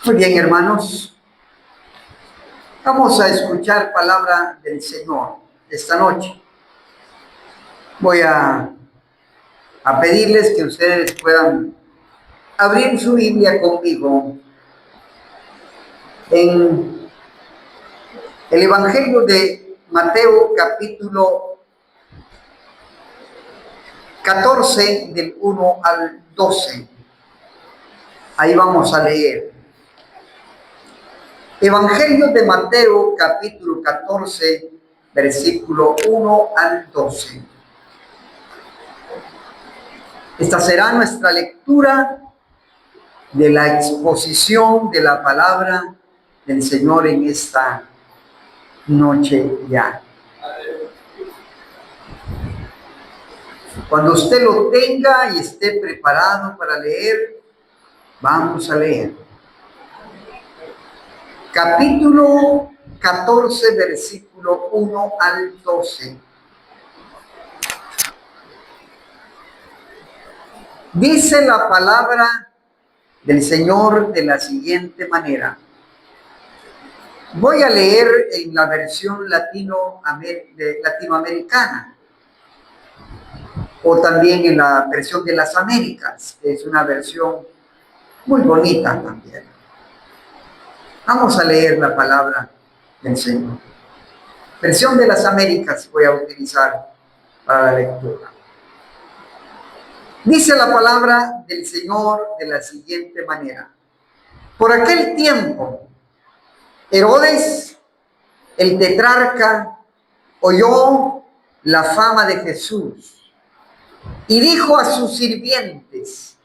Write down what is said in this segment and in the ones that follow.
Muy bien, hermanos, vamos a escuchar palabra del Señor esta noche. Voy a pedirles que ustedes puedan abrir su Biblia conmigo en el Evangelio de Mateo, capítulo 14, del 1 al 12. Ahí vamos a leer. Evangelio de Mateo, capítulo 14, versículo 1 al 12. Esta será nuestra lectura de la exposición de la palabra del Señor en esta noche ya. Cuando usted lo tenga y esté preparado para leer, vamos a leer. Capítulo 14, versículo 1 al 12. Dice la palabra del Señor de la siguiente manera. Voy a leer en la versión latinoamericana o también en la versión de las Américas, que es una versión muy bonita también. Vamos a leer la palabra del Señor. Versión de las Américas voy a utilizar para la lectura. Dice la palabra del Señor de la siguiente manera. Por aquel tiempo, Herodes, el tetrarca, oyó la fama de Jesús y dijo a sus sirvientes: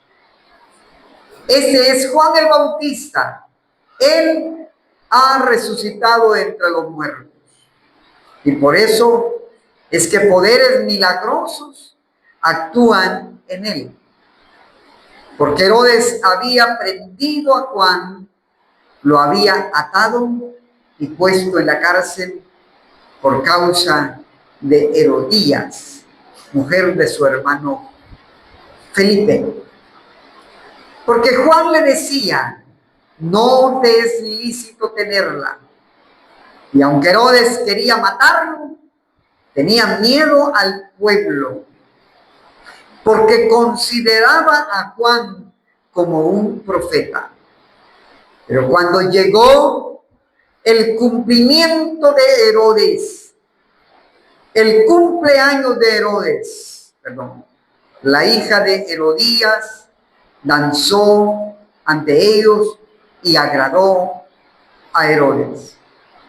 este es Juan el Bautista, él ha resucitado entre los muertos. Y por eso es que poderes milagrosos actúan en él. Porque Herodes había prendido a Juan, lo había atado y puesto en la cárcel por causa de Herodías, mujer de su hermano Felipe. Porque Juan le decía: no te es lícito tenerla. Y aunque Herodes quería matarlo, tenía miedo al pueblo, porque consideraba a Juan como un profeta. Pero cuando llegó el cumplimiento de Herodes, el cumpleaños de Herodes, la hija de Herodías danzó ante ellos y agradó a Herodes.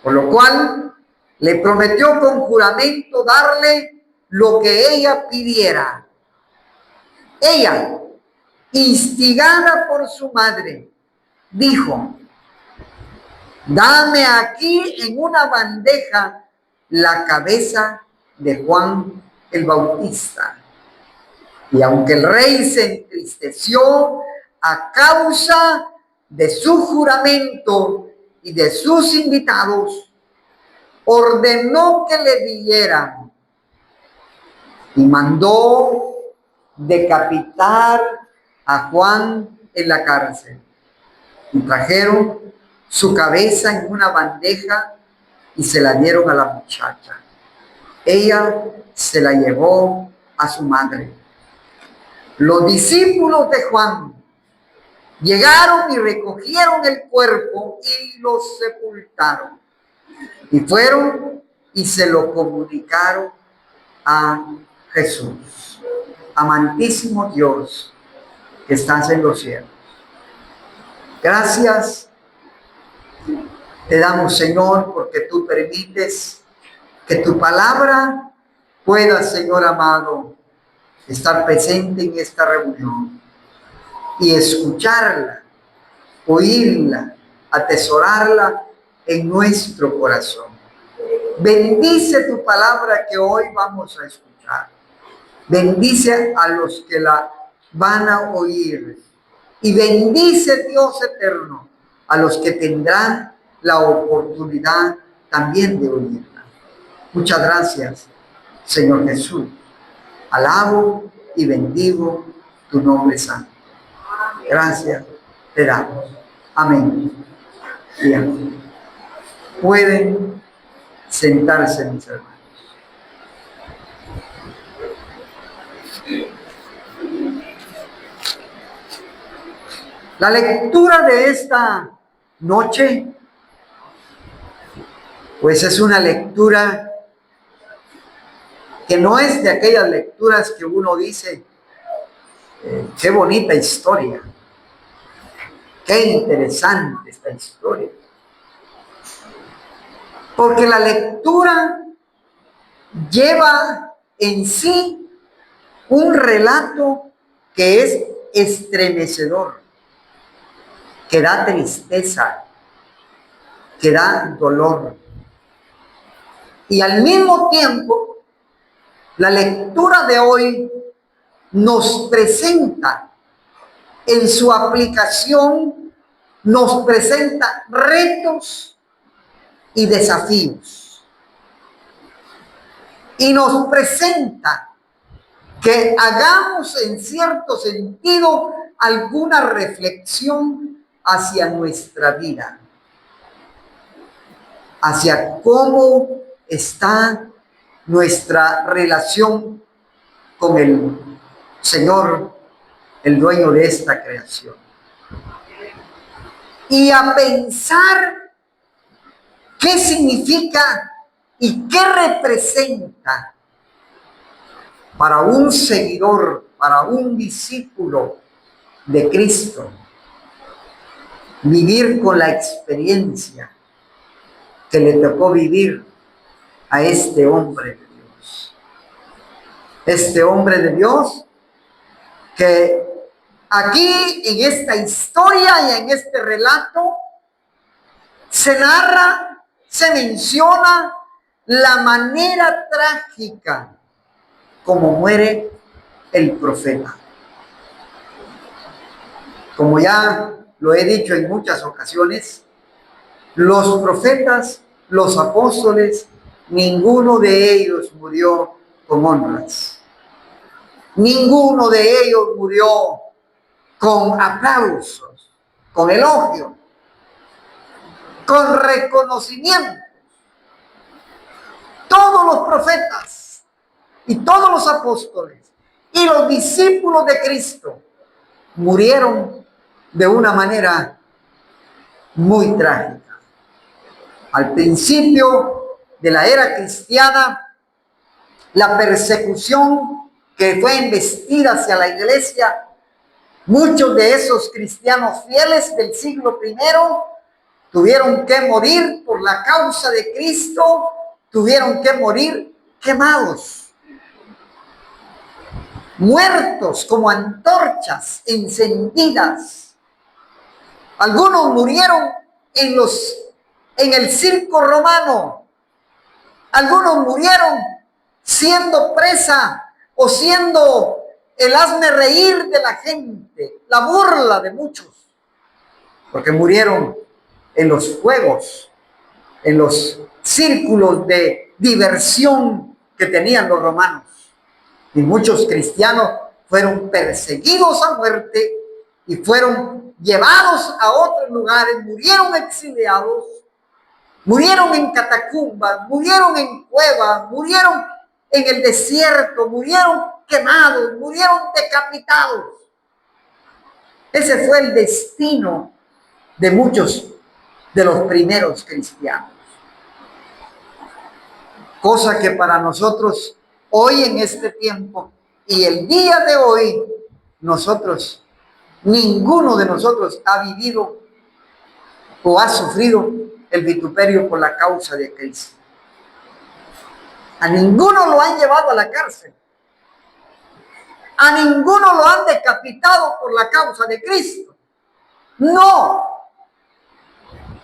Por lo cual le prometió con juramento darle lo que ella pidiera. Ella, instigada por su madre, dijo: dame aquí en una bandeja la cabeza de Juan el Bautista. Y aunque el rey se entristeció a causa de su juramento y de sus invitados, ordenó que le dieran y mandó decapitar a Juan en la cárcel. Y trajeron su cabeza en una bandeja y se la dieron a la muchacha. Ella se la llevó a su madre. Los discípulos de Juan llegaron y recogieron el cuerpo y lo sepultaron. Y fueron y se lo comunicaron a Jesús. Amantísimo Dios que estás en los cielos, gracias te damos, Señor, porque tú permites que tu palabra pueda, Señor amado, estar presente en esta reunión y escucharla, oírla, atesorarla en nuestro corazón. Bendice tu palabra que hoy vamos a escuchar. Bendice a los que la van a oír. Y bendice, Dios eterno, a los que tendrán la oportunidad también de oírla. Muchas gracias, Señor Jesús. Alabo y bendigo tu nombre santo. Gracias te damos. Amén. Bien. Pueden sentarse, mis hermanos. La lectura de esta noche, pues es una lectura que no es de aquellas lecturas que uno dice, qué bonita historia, qué interesante esta historia. Porque la lectura lleva en sí un relato que es estremecedor, que da tristeza, que da dolor. Y al mismo tiempo, la lectura de hoy nos presenta, en su aplicación, nos presenta retos y desafíos. Y nos presenta que hagamos en cierto sentido alguna reflexión hacia nuestra vida, hacia cómo está nuestra relación con el Señor, el dueño de esta creación. Y a pensar qué significa y qué representa para un seguidor, para un discípulo de Cristo, vivir con la experiencia que le tocó vivir a este hombre de Dios. Este hombre de Dios que aquí en esta historia y en este relato se narra, se menciona la manera trágica como muere el profeta. Como ya lo he dicho en muchas ocasiones, los profetas, los apóstoles, ninguno de ellos murió con honras. Ninguno de ellos murió con aplausos, con elogio, con reconocimiento. Todos los profetas y todos los apóstoles y los discípulos de Cristo murieron de una manera muy trágica. Al principio de la era cristiana, la persecución que fue embestida hacia la iglesia, muchos de esos cristianos fieles del siglo I tuvieron que morir por la causa de Cristo, tuvieron que morir quemados, muertos como antorchas encendidas. Algunos murieron en el circo romano. Algunos murieron siendo presa o siendo el hazme reír de la gente, la burla de muchos, porque murieron en los juegos, en los círculos de diversión que tenían los romanos. Y muchos cristianos fueron perseguidos a muerte y fueron llevados a otros lugares, murieron exiliados, murieron en catacumbas, murieron en cuevas, murieron en el desierto, murieron quemados, murieron decapitados. Ese fue el destino de muchos de los primeros cristianos. Cosa que para nosotros, hoy en este tiempo y el día de hoy, ninguno de nosotros ha vivido o ha sufrido el vituperio por la causa de Cristo. A ninguno lo han llevado a la cárcel. A ninguno lo han decapitado por la causa de Cristo. No.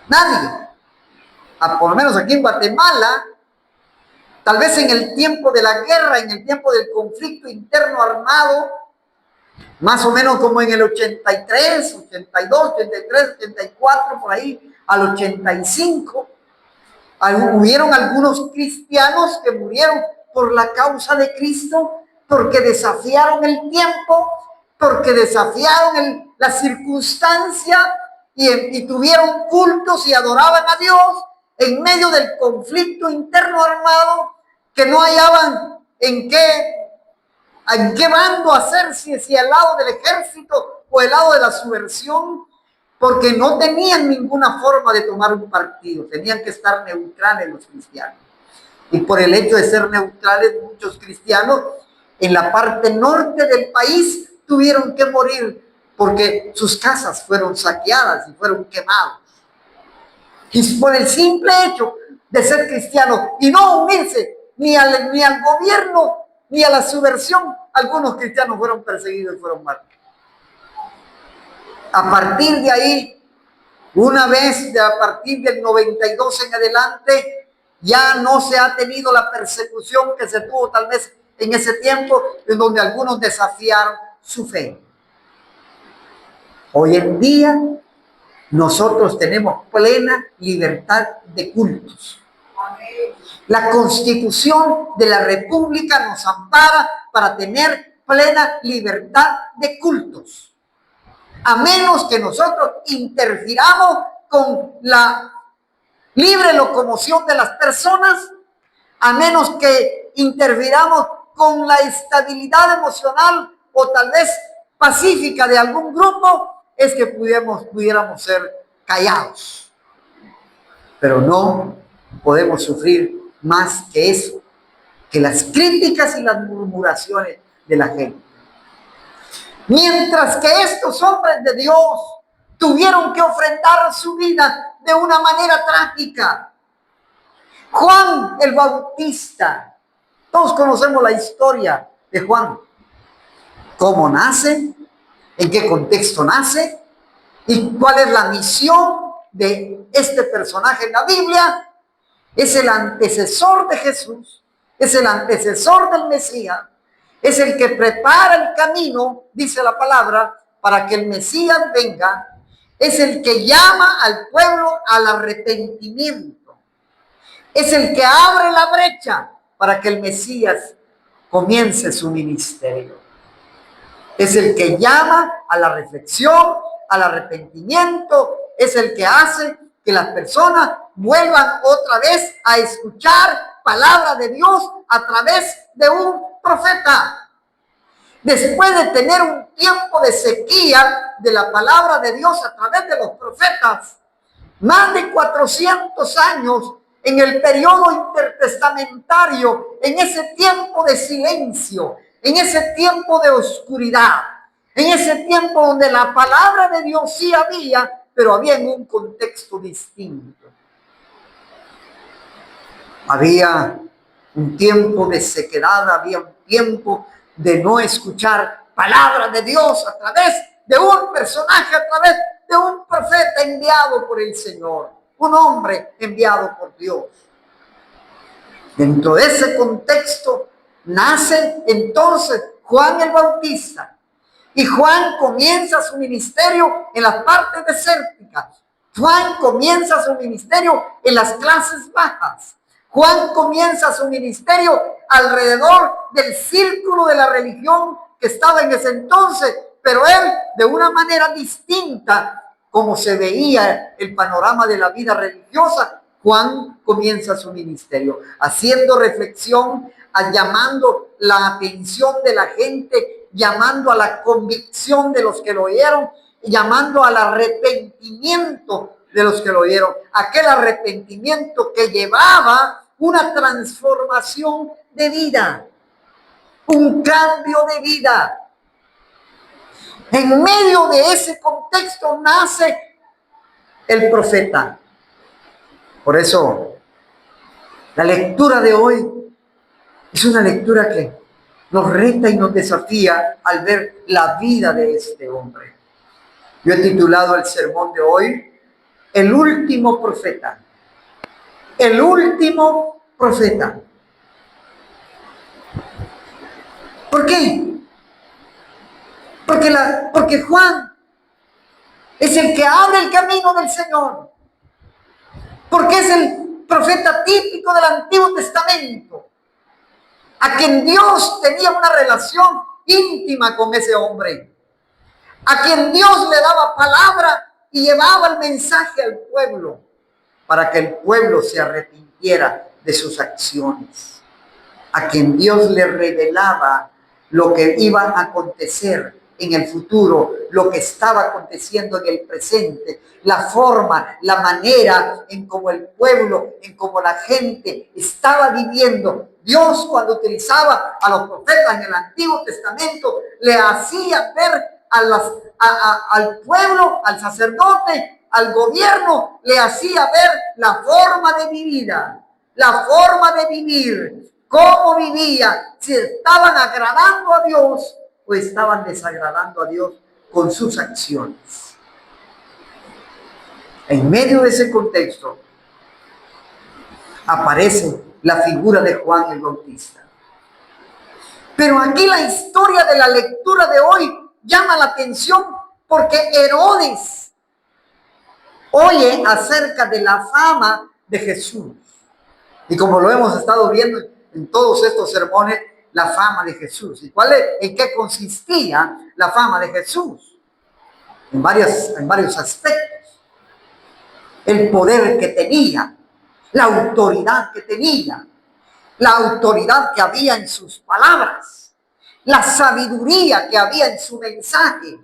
Nadie. Por lo menos aquí en Guatemala, tal vez en el tiempo de la guerra, en el tiempo del conflicto interno armado, más o menos como en el 83, 82, 83, 84, por ahí, al 85, hubieron algunos cristianos que murieron por la causa de Cristo, porque desafiaron el tiempo, porque desafiaron la circunstancia y tuvieron cultos y adoraban a Dios en medio del conflicto interno armado, que no hallaban en qué bando hacerse, si al lado del ejército o al lado de la subversión, porque no tenían ninguna forma de tomar un partido, tenían que estar neutrales los cristianos. Y por el hecho de ser neutrales, muchos cristianos en la parte norte del país tuvieron que morir porque sus casas fueron saqueadas y fueron quemados. Y por el simple hecho de ser cristianos y no unirse ni al gobierno ni a la subversión, algunos cristianos fueron perseguidos y fueron muertos. A partir de ahí, a partir del 92 en adelante, ya no se ha tenido la persecución que se tuvo tal vez en ese tiempo, en donde algunos desafiaron su fe. Hoy en día, nosotros tenemos plena libertad de cultos. La Constitución de la República nos ampara para tener plena libertad de cultos, a menos que nosotros interfiramos con la libre locomoción de las personas, a menos que interfiramos con la estabilidad emocional o tal vez pacífica de algún grupo, es que pudiéramos ser callados. Pero no podemos sufrir más que eso, que las críticas y las murmuraciones de la gente. Mientras que estos hombres de Dios tuvieron que ofrendar su vida de una manera trágica. Juan el Bautista, todos conocemos la historia de Juan. ¿Cómo nace? ¿En qué contexto nace? ¿Y cuál es la misión de este personaje en la Biblia? Es el antecesor de Jesús, es el antecesor del Mesías, es el que prepara el camino, dice la palabra, para que el Mesías venga, es el que llama al pueblo al arrepentimiento, es el que abre la brecha para que el Mesías comience su ministerio, es el que llama a la reflexión, al arrepentimiento, es el que hace que las personas vuelvan otra vez a escuchar palabra de Dios a través de un profeta. Después de tener un tiempo de sequía de la palabra de Dios a través de los profetas, más de 400 años en el periodo intertestamentario, en ese tiempo de silencio, en ese tiempo de oscuridad, en ese tiempo donde la palabra de Dios sí había, pero había en un contexto distinto. Había un tiempo de sequedad, había un tiempo de no escuchar palabra de Dios a través de un personaje, a través de un profeta enviado por el Señor, un hombre enviado por Dios. Dentro de ese contexto nace entonces Juan el Bautista. Y Juan comienza su ministerio en las partes desérticas. Juan comienza su ministerio en las clases bajas. Juan comienza su ministerio alrededor del círculo de la religión que estaba en ese entonces, pero él de una manera distinta, como se veía el panorama de la vida religiosa, Juan comienza su ministerio, haciendo reflexión, llamando la atención de la gente, llamando a la convicción de los que lo oyeron, llamando al arrepentimiento de los que lo oyeron, aquel arrepentimiento que llevaba una transformación de vida, un cambio de vida. En medio de ese contexto nace el profeta. Por eso, la lectura de hoy es una lectura que nos reta y nos desafía al ver la vida de este hombre. Yo he titulado el sermón de hoy, El último profeta. El último profeta. ¿Por qué? Porque Juan es el que abre el camino del Señor. Porque es el profeta típico del Antiguo Testamento, a quien Dios tenía una relación íntima con ese hombre, a quien Dios le daba palabra y llevaba el mensaje al pueblo para que el pueblo se arrepintiera de sus acciones. A quien Dios le revelaba lo que iba a acontecer en el futuro, lo que estaba aconteciendo en el presente, la forma, la manera en cómo el pueblo, en cómo la gente estaba viviendo. Dios, cuando utilizaba a los profetas en el Antiguo Testamento, le hacía ver al pueblo, al sacerdote, al gobierno, le hacía ver la forma de mi vida, la forma de vivir, cómo vivía, si estaban agradando a Dios o estaban desagradando a Dios con sus acciones. En medio de ese contexto aparece la figura de Juan el Bautista. Pero aquí la historia de la lectura de hoy llama la atención porque Herodes oye acerca de la fama de Jesús. Y como lo hemos estado viendo en todos estos sermones, la fama de Jesús. ¿Y en qué consistía la fama de Jesús? En varios aspectos. El poder que tenía, la autoridad que tenía, la autoridad que había en sus palabras, la sabiduría que había en su mensaje,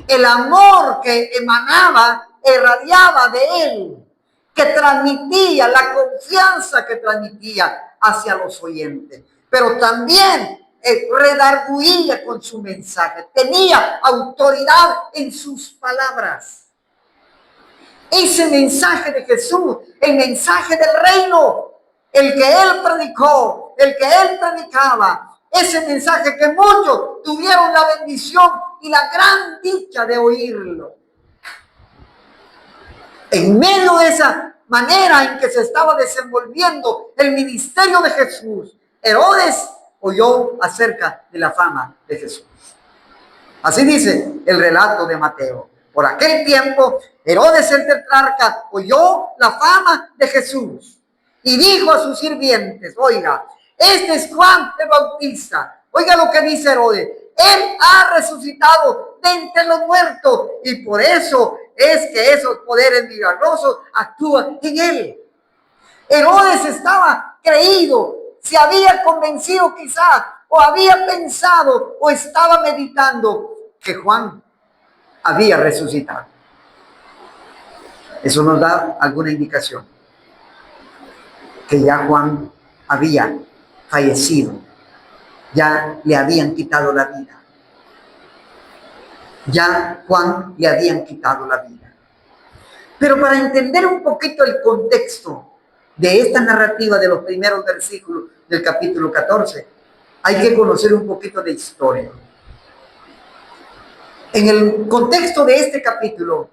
el amor que emanaba, irradiaba de él, que transmitía, la confianza que transmitía hacia los oyentes, pero también redarguía con su mensaje, tenía autoridad en sus palabras. Ese mensaje de Jesús, el mensaje del reino, el que él predicó, el que él predicaba, ese mensaje que muchos tuvieron la bendición y la gran dicha de oírlo. En medio de esa manera en que se estaba desenvolviendo el ministerio de Jesús, Herodes oyó acerca de la fama de Jesús. Así dice el relato de Mateo. Por aquel tiempo, Herodes el tetrarca oyó la fama de Jesús y dijo a sus sirvientes: oiga, este es Juan el Bautista. Oiga lo que dice Herodes: él ha resucitado de entre los muertos y por eso es que esos poderes milagrosos actúan en él. Herodes estaba creído, se había convencido quizás, o había pensado, o estaba meditando que Juan había resucitado. Eso nos da alguna indicación que ya Juan había fallecido, ya le habían quitado la vida. Ya Juan le habían quitado la vida. Pero para entender un poquito el contexto de esta narrativa de los primeros versículos del capítulo 14, hay que conocer un poquito de historia. En el contexto de este capítulo,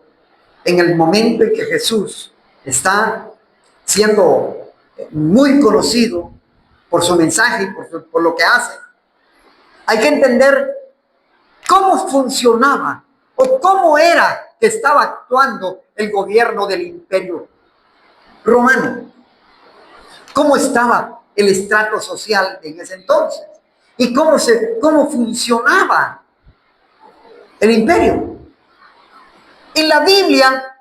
en el momento en que Jesús está siendo muy conocido por su mensaje y por lo que hace, hay que entender cómo funcionaba o cómo era que estaba actuando el gobierno del Imperio Romano. Cómo estaba el estrato social en ese entonces y cómo funcionaba el imperio. En la Biblia,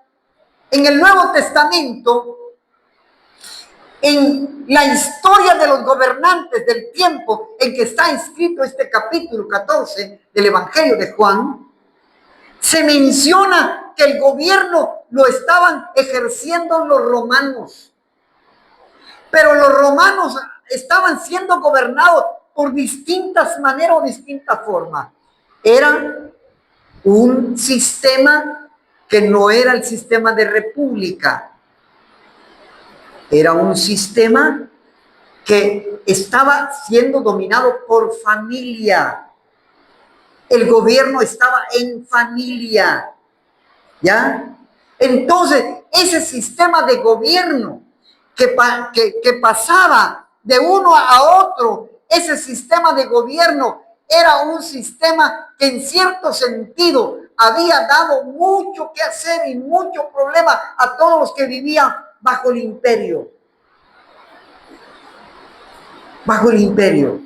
en el Nuevo Testamento, en la historia de los gobernantes del tiempo en que está escrito este capítulo 14 del Evangelio de Juan, se menciona que el gobierno lo estaban ejerciendo los romanos. Pero los romanos estaban siendo gobernados por distintas maneras o distintas formas. Era un sistema que no era el sistema de república. Era un sistema que estaba siendo dominado por familia. El gobierno estaba en familia, ¿ya? Entonces, ese sistema de gobierno que pasaba de uno a otro, ese sistema de gobierno era un sistema que en cierto sentido había dado mucho que hacer y mucho problema a todos los que vivían bajo el imperio. Bajo el imperio.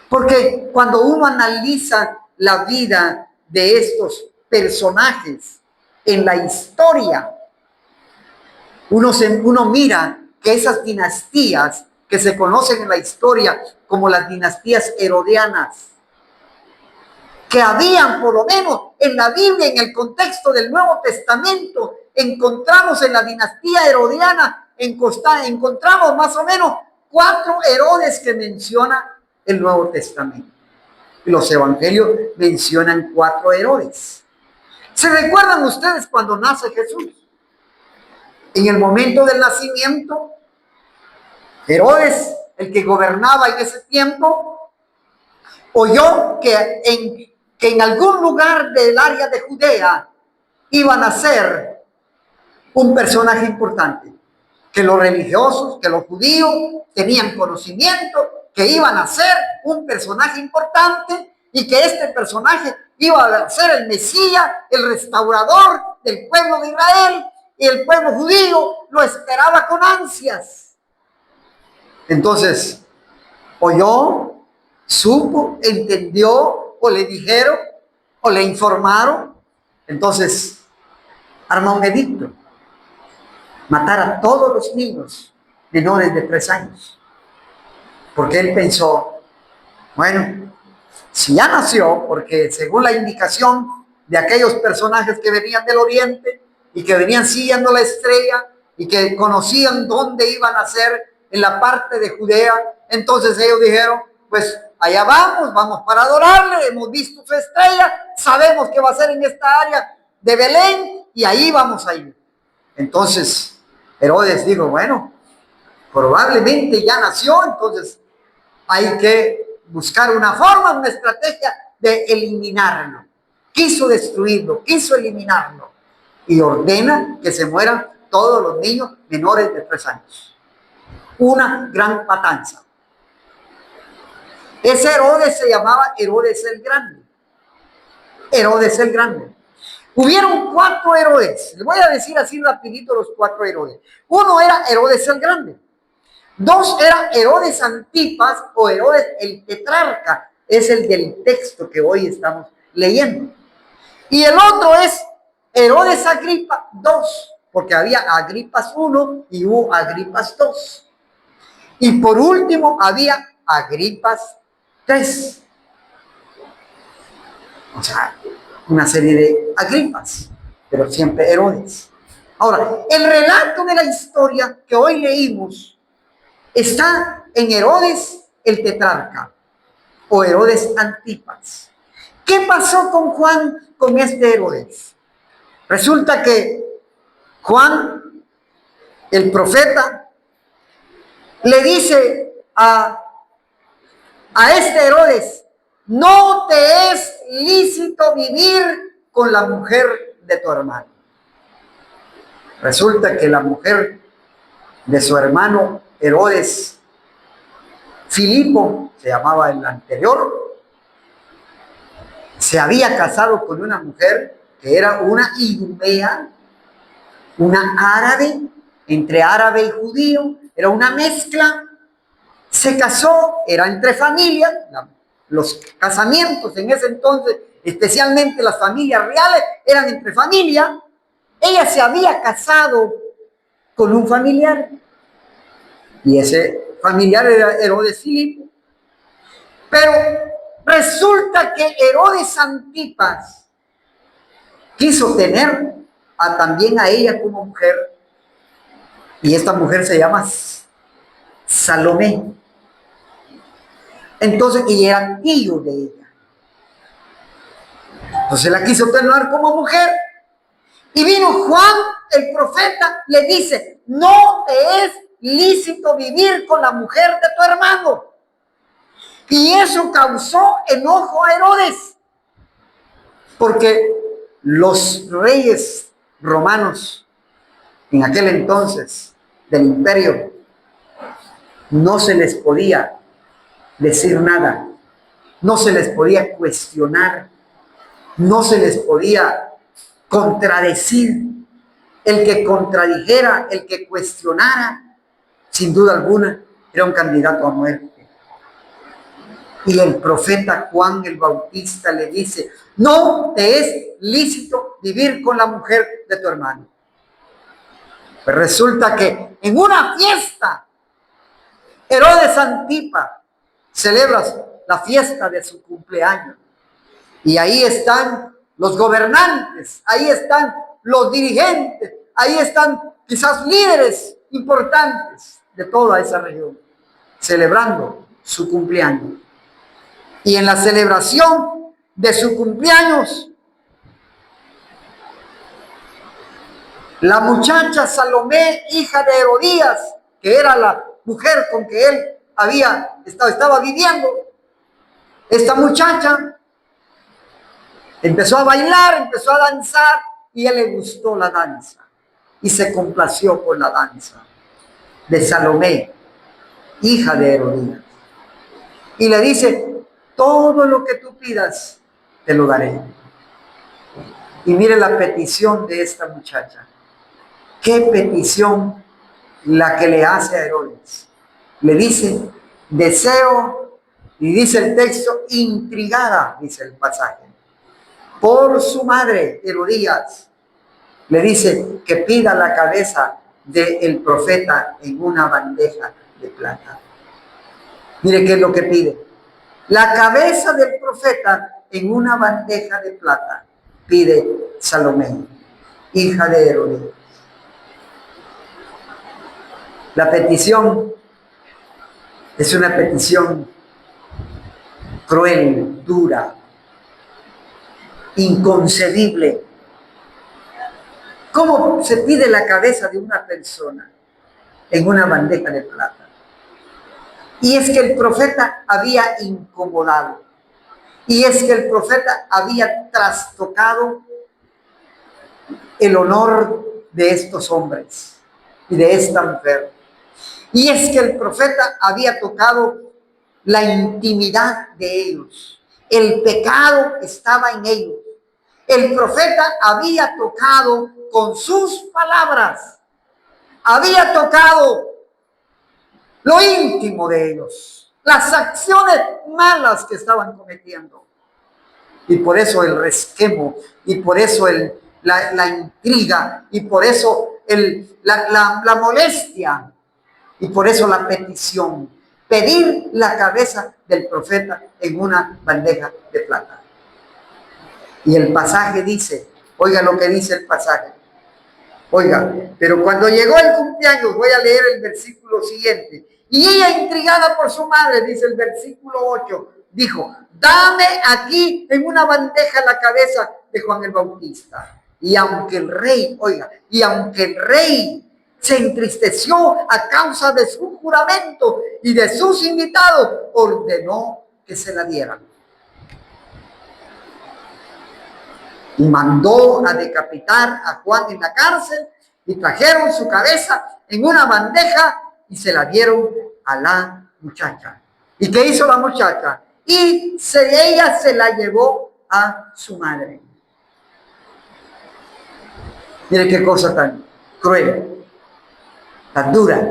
Porque cuando uno analiza la vida de estos personajes en la historia, uno mira que esas dinastías que se conocen en la historia como las dinastías herodianas, que habían por lo menos en la Biblia, en el contexto del Nuevo Testamento, encontramos en la dinastía herodiana, encontramos más o menos 4 Herodes que menciona el Nuevo Testamento. Los evangelios mencionan 4 Herodes. ¿Se recuerdan ustedes cuando nace Jesús? En el momento del nacimiento, Herodes, el que gobernaba en ese tiempo, oyó que en algún lugar del área de Judea iba a nacer un personaje importante, que los religiosos, que los judíos tenían conocimiento que iba a nacer un personaje importante y que este personaje iba a ser el Mesías, el restaurador del pueblo de Israel, y el pueblo judío lo esperaba con ansias. Entonces, oyó, supo, entendió, o le dijeron, o le informaron. Entonces, armó un edicto: matar a todos los niños menores de 3 años. Porque él pensó, bueno, si ya nació, porque según la indicación de aquellos personajes que venían del oriente y que venían siguiendo la estrella y que conocían dónde iban a nacer, en la parte de Judea, entonces ellos dijeron, pues allá vamos para adorarle, hemos visto su estrella, sabemos que va a ser en esta área de Belén y ahí vamos a ir. Entonces Herodes dijo, bueno, probablemente ya nació, entonces hay que buscar una forma, una estrategia de eliminarlo. Quiso destruirlo, quiso eliminarlo y ordena que se mueran todos los niños menores de 3 años. Una gran matanza. Ese Herodes se llamaba Herodes el Grande. Herodes el Grande. Hubieron 4 Herodes. Les voy a decir así rapidito los 4 Herodes. Uno era Herodes el Grande. 2 era Herodes Antipas o Herodes el Tetrarca. Es el del texto que hoy estamos leyendo. Y el otro es Herodes Agripa II, porque había Agripas I y hubo Agripas II. Y por último había Agripas III. O sea, una serie de Agripas, pero siempre Herodes. Ahora, el relato de la historia que hoy leímos está en Herodes el Tetrarca o Herodes Antipas. ¿Qué pasó con Juan, con este Herodes? Resulta que Juan, el profeta, le dice a este Herodes, no te es lícito vivir con la mujer de tu hermano. Resulta que la mujer de su hermano Herodes, Filipo, se llamaba el anterior, se había casado con una mujer que era una idumea, una árabe, entre árabe y judío, era una mezcla. Se casó, era entre familias, los casamientos en ese entonces, especialmente las familias reales, eran entre familias. Ella se había casado con un familiar y ese familiar era Herodes Filipo. Pero resulta que Herodes Antipas quiso tener también a ella como mujer, y esta mujer se llama Salomé. Entonces, y era tío de ella. Entonces la quiso tener como mujer. Y vino Juan, el profeta, le dice, no te es lícito vivir con la mujer de tu hermano. Y eso causó enojo a Herodes. Porque los reyes romanos, en aquel entonces, del imperio, no se les podía decir nada, no se les podía cuestionar, no se les podía contradecir. El que contradijera, el que cuestionara, sin duda alguna, era un candidato a muerte. Y el profeta Juan el Bautista le dice, no te es lícito vivir con la mujer de tu hermano. Pues resulta que en una fiesta, Herodes Antipa celebra la fiesta de su cumpleaños. Y ahí están los gobernantes, ahí están los dirigentes, ahí están quizás líderes importantes de toda esa región, celebrando su cumpleaños. Y en la celebración de su cumpleaños, la muchacha Salomé, hija de Herodías, que era la mujer con que él estaba viviendo, esta muchacha empezó a bailar, empezó a danzar, y a él le gustó la danza y se complació con la danza de Salomé, hija de Herodías, y le dice, todo lo que tú pidas te lo daré. Y mire la petición de esta muchacha. ¿Qué petición la que le hace a Herodes? Le dice, deseo, y dice el texto, intrigada, dice el pasaje, por su madre Herodías, le dice que pida la cabeza del profeta en una bandeja de plata. Mire qué es lo que pide. La cabeza del profeta en una bandeja de plata, pide Salomé, hija de Herodías. La petición es una petición cruel, dura, inconcebible. ¿Cómo se pide la cabeza de una persona en una bandeja de plata? Y es que el profeta había incomodado. Y es que el profeta había trastocado el honor de estos hombres y de esta mujer. Y es que el profeta había tocado la intimidad de ellos. El pecado estaba en ellos. El profeta había tocado con sus palabras, había tocado lo íntimo de ellos, las acciones malas que estaban cometiendo. Y por eso el resquemo, y por eso la intriga, y por eso la molestia, y por eso la petición, pedir la cabeza del profeta en una bandeja de plata. Y el pasaje dice, oiga lo que dice el pasaje, oiga, pero cuando llegó el cumpleaños, voy a leer el versículo siguiente, y ella, intrigada por su madre, dice el versículo 8, dijo, dame aquí en una bandeja la cabeza de Juan el Bautista. Y aunque el rey, oiga, y aunque el rey se entristeció a causa de su juramento y de sus invitados, ordenó que se la dieran. Y mandó a decapitar a Juan en la cárcel, y trajeron su cabeza en una bandeja y se la dieron a la muchacha. ¿Y qué hizo la muchacha? Y ella se la llevó a su madre. Mire qué cosa tan cruel, tan dura.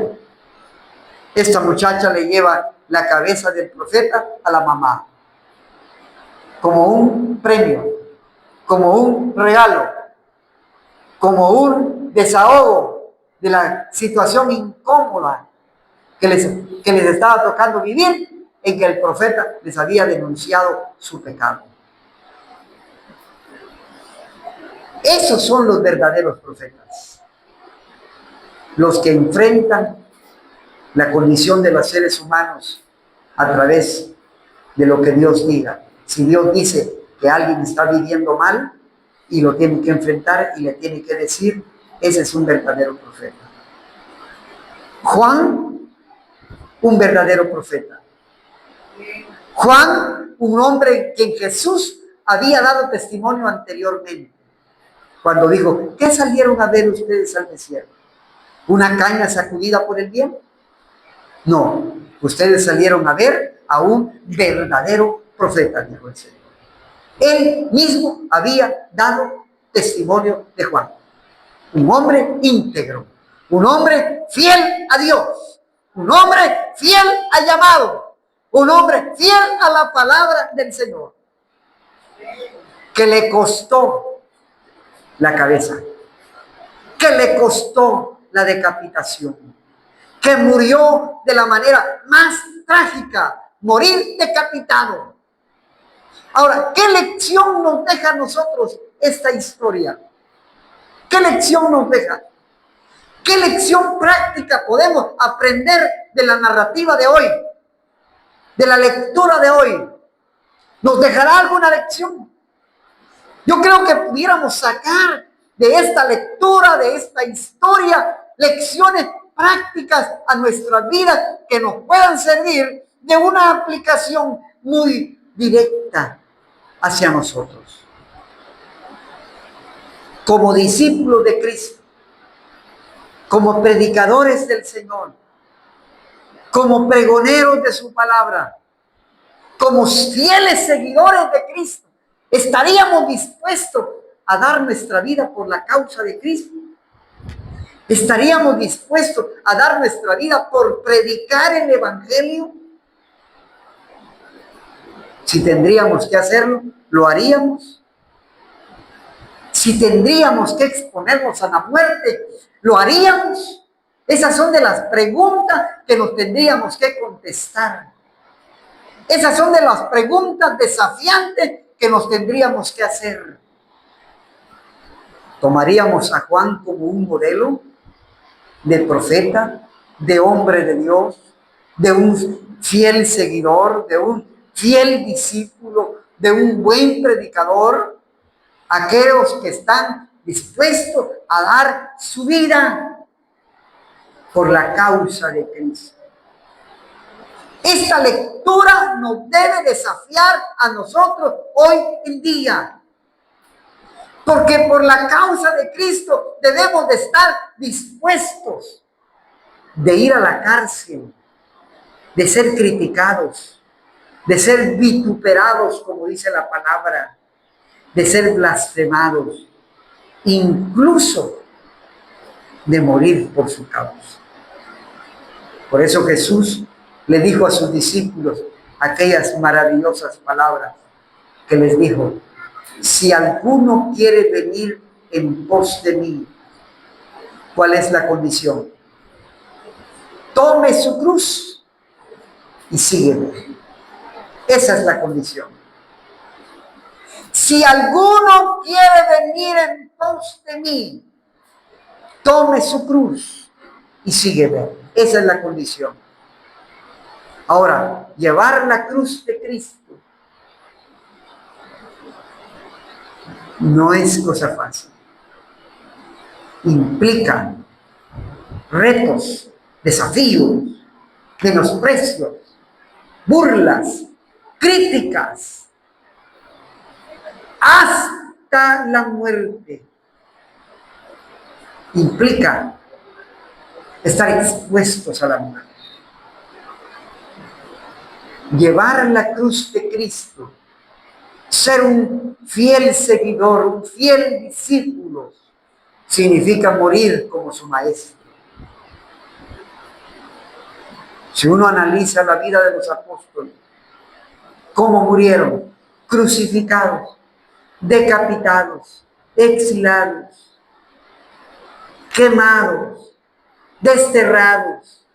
Esta muchacha le lleva la cabeza del profeta a la mamá, como un premio, como un regalo, como un desahogo de la situación incómoda que les estaba tocando vivir, en que el profeta les había denunciado su pecado. Esos son los verdaderos profetas, los que enfrentan la condición de los seres humanos a través de lo que Dios diga. Si Dios dice que alguien está viviendo mal y lo tiene que enfrentar y le tiene que decir, ese es un verdadero profeta. Juan, un verdadero profeta. Juan, un hombre que en Jesús había dado testimonio anteriormente, cuando dijo, ¿qué salieron a ver ustedes al desierto? ¿Una caña sacudida por el viento? No, ustedes salieron a ver a un verdadero profeta, dijo el Señor. Él mismo había dado testimonio de Juan. Un hombre íntegro, un hombre fiel a Dios, un hombre fiel al llamado, un hombre fiel a la palabra del Señor, que le costó la cabeza, que le costó la decapitación, que murió de la manera más trágica, morir decapitado. Ahora, ¿qué lección nos deja a nosotros esta historia? ¿Qué lección nos deja? ¿Qué lección práctica podemos aprender de la narrativa de hoy? De la lectura de hoy. ¿Nos dejará alguna lección? Yo creo que pudiéramos sacar de esta lectura, de esta historia, lecciones prácticas a nuestras vidas que nos puedan servir de una aplicación muy directa hacia nosotros. Como discípulos de Cristo, como predicadores del Señor, como pregoneros de su palabra, como fieles seguidores de Cristo, ¿estaríamos dispuestos a dar nuestra vida por la causa de Cristo? ¿Estaríamos dispuestos a dar nuestra vida por predicar el Evangelio? Si tendríamos que hacerlo, ¿lo haríamos? Si tendríamos que exponernos a la muerte, ¿lo haríamos? Esas son de las preguntas que nos tendríamos que contestar. Esas son de las preguntas desafiantes que nos tendríamos que hacer. ¿Tomaríamos a Juan como un modelo de profeta, de hombre de Dios, de un fiel seguidor, de un fiel discípulo, de un buen predicador? Aquellos que están dispuestos a dar su vida por la causa de Cristo. Esta lectura nos debe desafiar a nosotros hoy en día. Porque por la causa de Cristo debemos de estar dispuestos de ir a la cárcel, de ser criticados, de ser vituperados, como dice la palabra, de ser blasfemados, incluso de morir por su causa. Por eso Jesús le dijo a sus discípulos aquellas maravillosas palabras que les dijo: si alguno quiere venir en pos de mí, ¿cuál es la condición? Tome su cruz y sígueme. Esa es la condición. Si alguno quiere venir en pos de mí, tome su cruz y sígueme. Esa es la condición. Ahora, llevar la cruz de Cristo no es cosa fácil. Implica retos, desafíos, menosprecios, burlas, críticas, hasta la muerte. Implica estar expuestos a la muerte. Llevar la cruz de Cristo, ser un fiel seguidor, un fiel discípulo, significa morir como su maestro. Si uno analiza la vida de los apóstoles, cómo murieron: crucificados, decapitados, exilados, quemados, desterrados,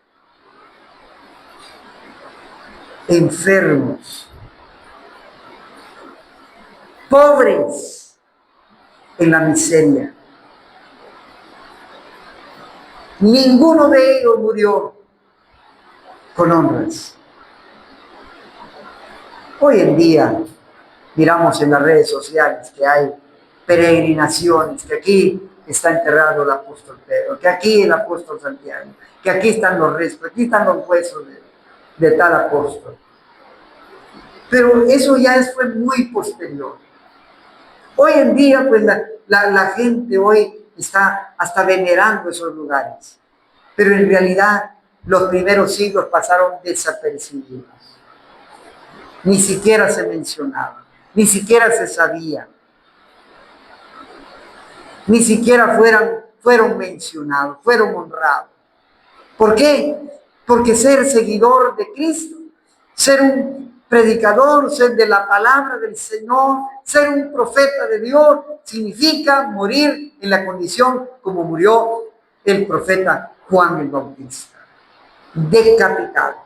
enfermos, pobres, en la miseria. Ninguno de ellos murió con honras. Hoy en día miramos en las redes sociales que hay peregrinaciones, que aquí está enterrado el apóstol Pedro, que aquí el apóstol Santiago, que aquí están los restos, aquí están los huesos de tal apóstol. Pero eso ya fue muy posterior. Hoy en día, pues la gente hoy está hasta venerando esos lugares. Pero en realidad, los primeros siglos pasaron desapercibidos. Ni siquiera se mencionaba, ni siquiera se sabía. Ni siquiera fueron mencionados, fueron honrados. ¿Por qué? Porque ser seguidor de Cristo ser un predicador, ser de la palabra del Señor, ser un profeta de Dios, significa morir en la condición como murió el profeta Juan el Bautista, decapitado.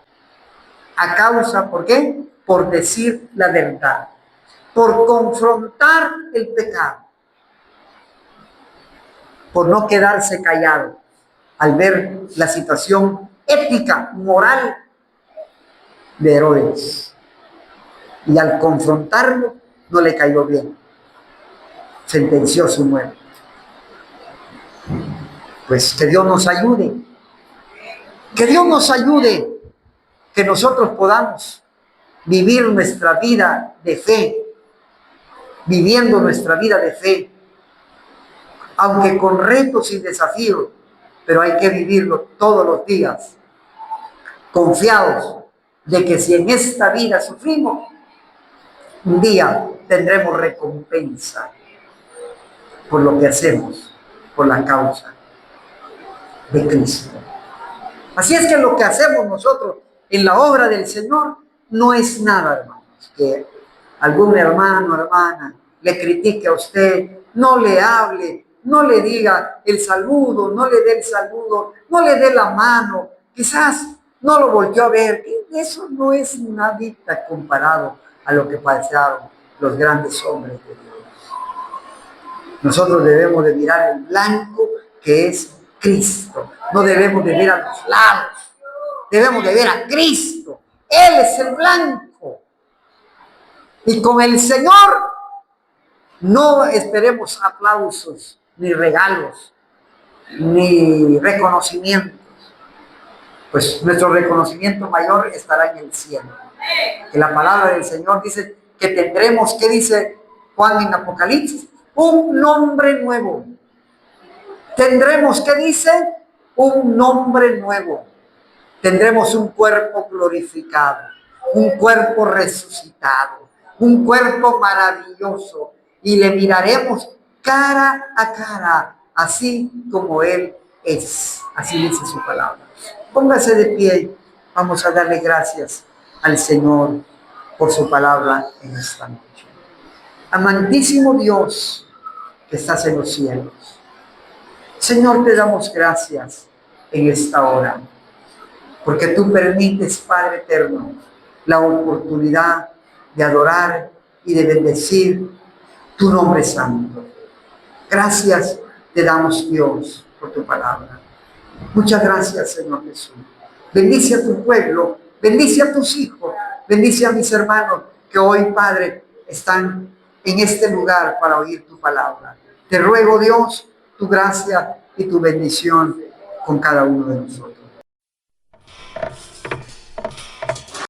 ¿A causa por qué? Por decir la verdad, por confrontar el pecado, por no quedarse callado al ver la situación ética, moral de Herodes. Y al confrontarlo, no le cayó bien. Sentenció su muerte. Pues que Dios nos ayude. Que Dios nos ayude. Que nosotros podamos vivir nuestra vida de fe. Viviendo nuestra vida de fe. Aunque con retos y desafíos. Pero hay que vivirlo todos los días. Confiados de que si en esta vida sufrimos, un día tendremos recompensa por lo que hacemos, por la causa de Cristo. Así es que lo que hacemos nosotros en la obra del Señor no es nada, hermanos, que algún hermano, hermana, le critique a usted, no le hable, no le diga el saludo, no le dé el saludo, no le dé la mano, quizás no lo volteó a ver. Eso no es nadita comparado a lo que pasaron los grandes hombres de Dios. Nosotros debemos de mirar el blanco que es Cristo. No debemos de ver a los lados. Debemos de ver a Cristo. Él es el blanco. Y con el Señor no esperemos aplausos, ni regalos, ni reconocimientos. Pues nuestro reconocimiento mayor estará en el cielo. Que la palabra del Señor dice que tendremos, ¿qué dice Juan en Apocalipsis? Un nombre nuevo. Tendremos, ¿qué dice? Un nombre nuevo. Tendremos un cuerpo glorificado, un cuerpo resucitado, un cuerpo maravilloso. Y le miraremos cara a cara, así como Él es. Así dice su palabra. Póngase de pie. Vamos a darle gracias al Señor por su palabra en esta noche. Amantísimo Dios que estás en los cielos. Señor, te damos gracias en esta hora, porque tú permites, Padre eterno, la oportunidad de adorar y de bendecir tu nombre santo. Gracias te damos, Dios, por tu palabra. Muchas gracias, Señor Jesús. Bendice a tu pueblo, bendice a tus hijos, bendice a mis hermanos que hoy, Padre, están en este lugar para oír tu palabra. Te ruego, Dios, tu gracia y tu bendición con cada uno de nosotros.